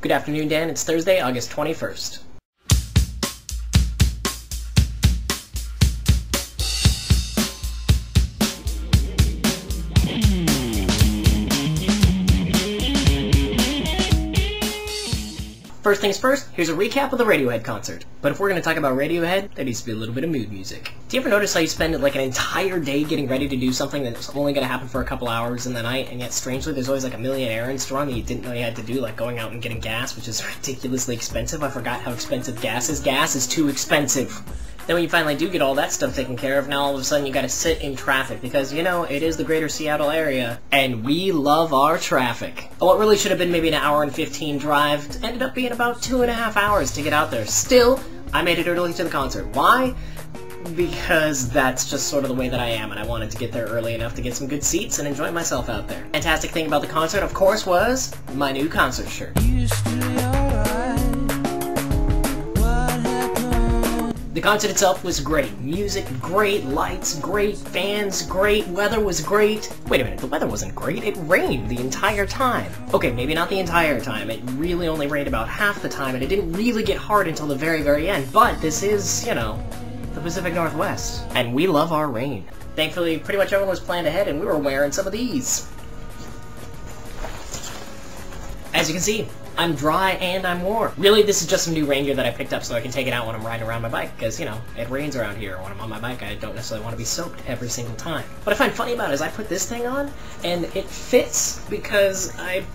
Good afternoon, Dan. It's Thursday, August 21st. First things first, here's a recap of the Radiohead concert. But if we're going to talk about Radiohead, there needs to be a little bit of mood music. Do you ever notice how you spend like an entire day getting ready to do something that's only going to happen for a couple hours in the night, and yet strangely there's always like a million errands to run that you didn't know you had to do, like going out and getting gas, which is ridiculously expensive. I forgot how expensive gas is. Gas is too expensive. Then when you finally do get all that stuff taken care of, now all of a sudden you gotta sit in traffic, because, you know, it is the greater Seattle area, and we love our traffic. What really should have been maybe an hour and 15 drive ended up being about 2.5 hours to get out there. Still, I made it early to the concert. Why? Because that's just sort of the way that I am, and I wanted to get there early enough to get some good seats and enjoy myself out there. Fantastic thing about the concert, of course, was my new concert shirt. The concert itself was great. Music, great. Lights, great. Fans, great. Weather was great. Wait a minute, the weather wasn't great. It rained the entire time. Okay, maybe not the entire time. It really only rained about half the time, and it didn't really get hard until the very, very end. But this is, you know, the Pacific Northwest. And we love our rain. Thankfully, pretty much everyone was planned ahead, and we were wearing some of these. As you can see, I'm dry and I'm warm. Really, this is just some new rain gear that I picked up so I can take it out when I'm riding around my bike, because, you know, it rains around here. When I'm on my bike, I don't necessarily want to be soaked every single time. What I find funny about it is I put this thing on, and it fits because I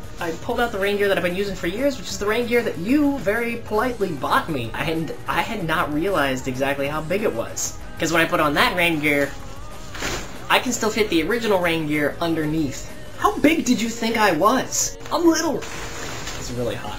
pulled out the rain gear that I've been using for years, which is the rain gear that you very politely bought me, and I had not realized exactly how big it was. Because when I put on that rain gear, I can still fit the original rain gear underneath. How big did you think I was? I'm little. It's really hot.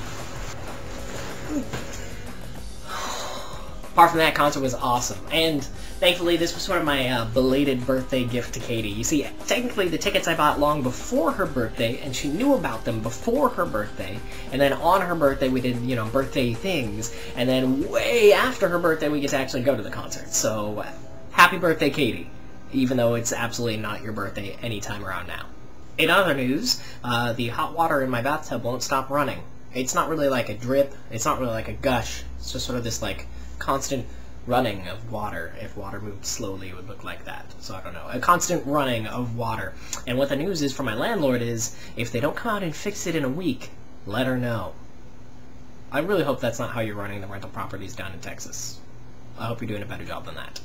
Apart from that, concert was awesome, and thankfully this was sort of my belated birthday gift to Katie. You see, technically the tickets I bought long before her birthday, and she knew about them before her birthday, and then on her birthday we did, you know, birthday things, and then way after her birthday we get to actually go to the concert. So, happy birthday, Katie, even though it's absolutely not your birthday anytime around now. In other news, the hot water in my bathtub won't stop running. It's not really like a drip, it's not really like a gush, it's just sort of this like constant running of water. If water moved slowly, it would look like that. So I don't know, a constant running of water. And what the news is from my landlord is, if they don't come out and fix it in a week, let her know. I really hope that's not how you're running the rental properties down in Texas. I hope you're doing a better job than that.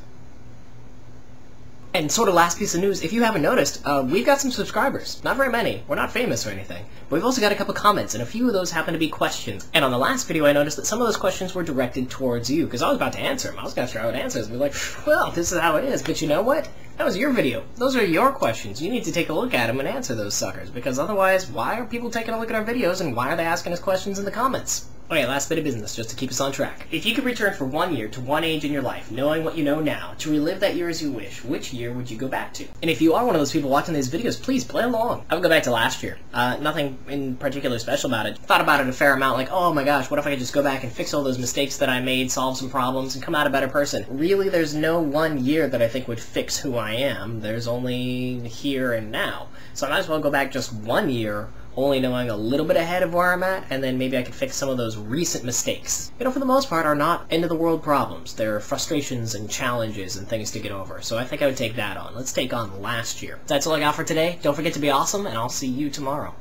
And sort of last piece of news, if you haven't noticed, we've got some subscribers. Not very many. We're not famous or anything. But we've also got a couple comments, and a few of those happen to be questions. And on the last video, I noticed that some of those questions were directed towards you, because I was about to answer them. I was going to throw out answers and be like, well, this is how it is. But you know what? That was your video. Those are your questions. You need to take a look at them and answer those suckers, because otherwise, why are people taking a look at our videos, and why are they asking us questions in the comments? Okay, last bit of business, just to keep us on track. If you could return for 1 year to one age in your life, knowing what you know now, to relive that year as you wish, which year would you go back to? And if you are one of those people watching these videos, please play along. I would go back to last year. Nothing in particular special about it. Thought about it a fair amount, like, oh my gosh, what if I could just go back and fix all those mistakes that I made, solve some problems, and come out a better person? Really, there's no 1 year that I think would fix who I am. There's only here and now. So I might as well go back just 1 year, only knowing a little bit ahead of where I'm at, and then maybe I could fix some of those recent mistakes. You know, for the most part, are not end-of-the-world problems. They're frustrations and challenges and things to get over, so I think I would take that on. Let's take on last year. That's all I got for today. Don't forget to be awesome, and I'll see you tomorrow.